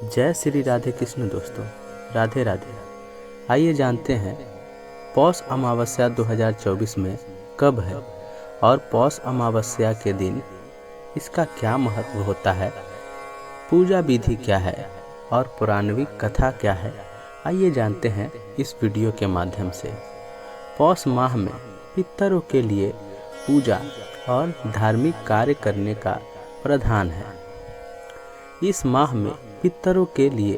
जय श्री राधे कृष्ण दोस्तों, राधे राधे। आइए जानते हैं पौष अमावस्या 2024 में कब है और पौष अमावस्या के दिन इसका क्या महत्व होता है, पूजा विधि क्या है और पौराणिक कथा क्या है। आइए जानते हैं इस वीडियो के माध्यम से। पौष माह में पितरों के लिए पूजा और धार्मिक कार्य करने का प्रधान है। इस माह में पितरों के लिए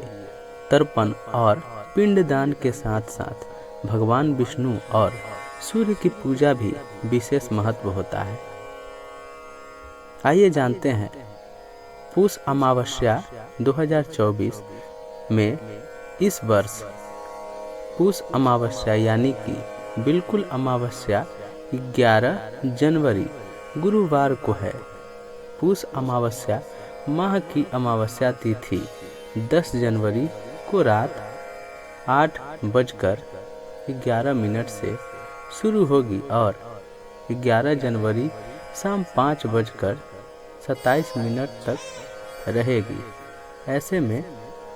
तर्पण और पिंडदान के साथ साथ भगवान विष्णु और सूर्य की पूजा भी विशेष महत्व होता है। आइए जानते हैं पौष अमावस्या 2024 में इस वर्ष पौष अमावस्या यानी कि बिल्कुल अमावस्या 11 जनवरी गुरुवार को है। पौष अमावस्या माह की अमावस्या तिथि 10 जनवरी को रात 8:11 से शुरू होगी और 11 जनवरी शाम 5:27 तक रहेगी। ऐसे में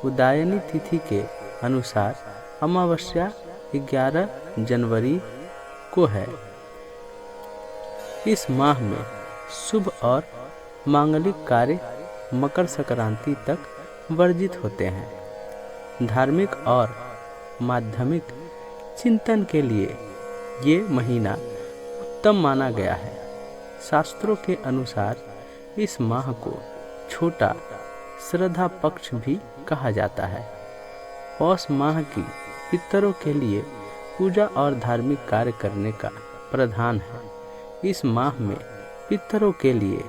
उदयानी तिथि के अनुसार अमावस्या 11 जनवरी को है। इस माह में शुभ और मांगलिक कार्य मकर संक्रांति तक वर्जित होते हैं। धार्मिक और माध्यमिक चिंतन के लिए ये महीना उत्तम माना गया है। शास्त्रों के अनुसार इस माह को छोटा श्रद्धा पक्ष भी कहा जाता है। पौष माह की पितरों के लिए पूजा और धार्मिक कार्य करने का प्रधान है। इस माह में पितरों के लिए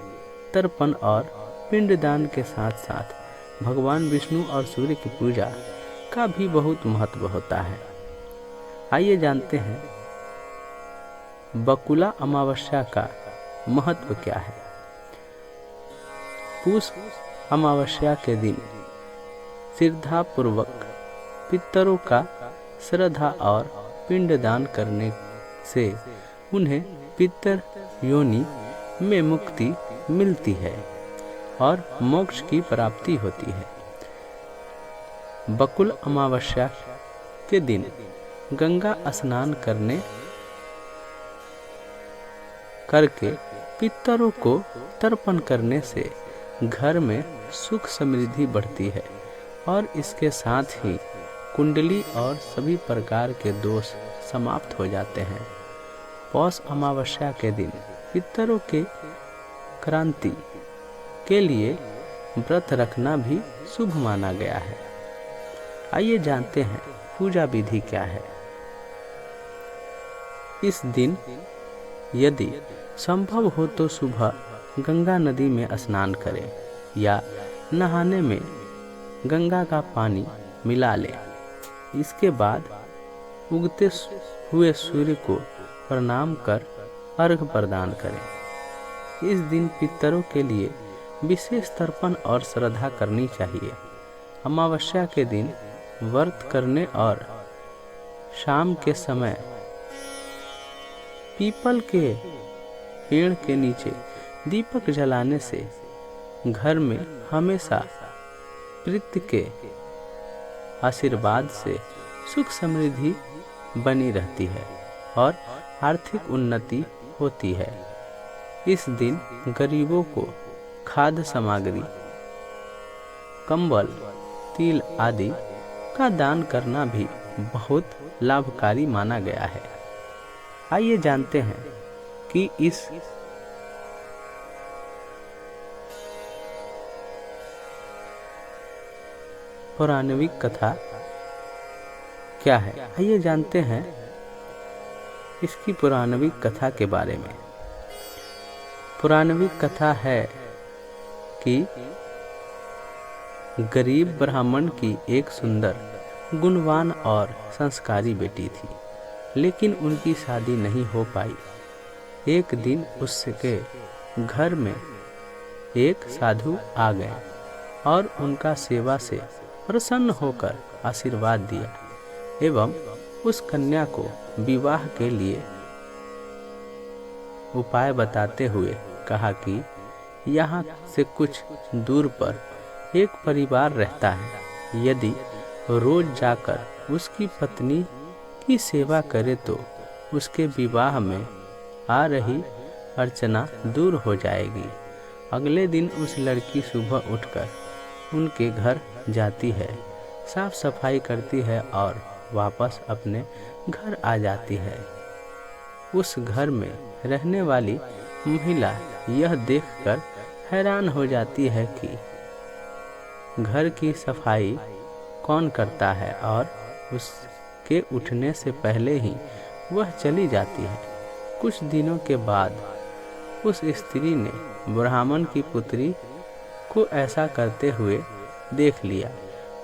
तर्पण और पिंडदान के साथ साथ भगवान विष्णु और सूर्य की पूजा का भी बहुत महत्व होता है। आइए जानते हैं बकुला अमावस्या का महत्व क्या है। पौष अमावस्या के दिन श्रद्धापूर्वक पितरों का श्रद्धा और पिंडदान करने से उन्हें पितर योनि में मुक्ति मिलती है और मोक्ष की प्राप्ति होती है। बकुल अमावस्या के दिन गंगा स्नान करके पितरों को तर्पण करने से घर में सुख समृद्धि बढ़ती है और इसके साथ ही कुंडली और सभी प्रकार के दोष समाप्त हो जाते हैं। पौष अमावस्या के दिन पितरों के क्रांति के लिए व्रत रखना भी शुभ माना गया है। आइए जानते हैं पूजा विधि क्या है। इस दिन यदि संभव हो तो सुबह गंगा नदी में स्नान करें या नहाने में गंगा का पानी मिला लें। इसके बाद उगते हुए सूर्य को प्रणाम कर अर्घ्य प्रदान करें। इस दिन पितरों के लिए विशेष तर्पण और श्रद्धा करनी चाहिए। अमावस्या के दिन व्रत करने और शाम के समय पीपल के पेड़ के नीचे दीपक जलाने से घर में हमेशा पितृ के आशीर्वाद से सुख समृद्धि बनी रहती है और आर्थिक उन्नति होती है। इस दिन गरीबों को खाद्य सामग्री, कंबल, तिल आदि का दान करना भी बहुत लाभकारी माना गया है। आइए जानते हैं कि इस पौराणिक कथा क्या है। आइए जानते हैं इसकी पौराणिक कथा के बारे में। पौराणिक कथा है कि गरीब ब्राह्मण की एक सुंदर, गुणवान और संस्कारी बेटी थी, लेकिन उनकी शादी नहीं हो पाई। एक दिन उसके घर में एक साधु आ गए और उनका सेवा से प्रसन्न होकर आशीर्वाद दिया एवं उस कन्या को विवाह के लिए उपाय बताते हुए कहा कि यहाँ से कुछ दूर पर एक परिवार रहता है यदि रोज जाकर उसकी पत्नी की सेवा करे तो उसके विवाह में आ रही अर्चना दूर हो जाएगी। अगले दिन उस लड़की सुबह उठकर उनके घर जाती है, साफ सफाई करती है और वापस अपने घर आ जाती है। उस घर में रहने वाली महिला यह देखकर हैरान हो जाती है कि घर की सफाई कौन करता है और उसके उठने से पहले ही वह चली जाती है। कुछ दिनों के बाद उस स्त्री ने ब्राह्मण की पुत्री को ऐसा करते हुए देख लिया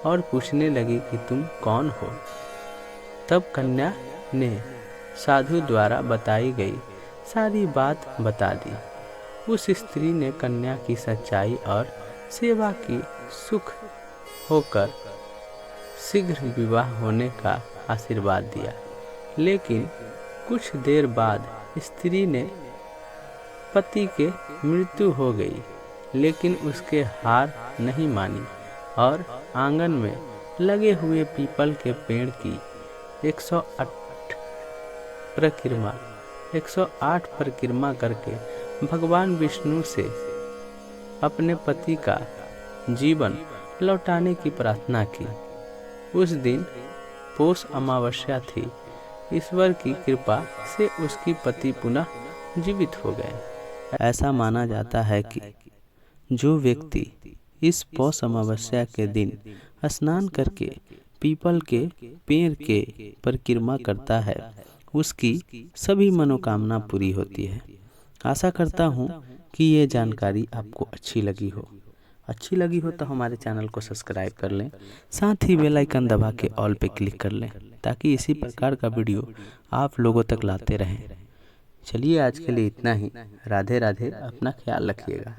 और पूछने लगी कि तुम कौन हो। तब कन्या ने साधु द्वारा बताई गई सारी बात बता दी। उस स्त्री ने कन्या की सच्चाई और सेवा की सुख होकर शीघ्र विवाह होने का आशीर्वाद दिया। लेकिन कुछ देर बाद स्त्री ने पति के मृत्यु हो गई, लेकिन उसके हार नहीं मानी और आंगन में लगे हुए पीपल के पेड़ की 108 परिक्रमा करके भगवान विष्णु से अपने पति का जीवन लौटाने की प्रार्थना की। उस दिन पौष अमावस्या थी। ईश्वर की कृपा से उसकी पति पुनः जीवित हो गए। ऐसा माना जाता है कि जो व्यक्ति इस पौष अमावस्या के दिन स्नान करके पीपल के पेड़ के परिक्रमा करता है, उसकी सभी मनोकामना पूरी होती है। आशा करता हूँ कि ये जानकारी आपको अच्छी लगी हो तो हमारे चैनल को सब्सक्राइब कर लें, साथ ही बेल आइकन दबा के ऑल पे क्लिक कर लें ताकि इसी प्रकार का वीडियो आप लोगों तक लाते रहें। चलिए आज के लिए इतना ही। राधे राधे, अपना ख्याल रखिएगा।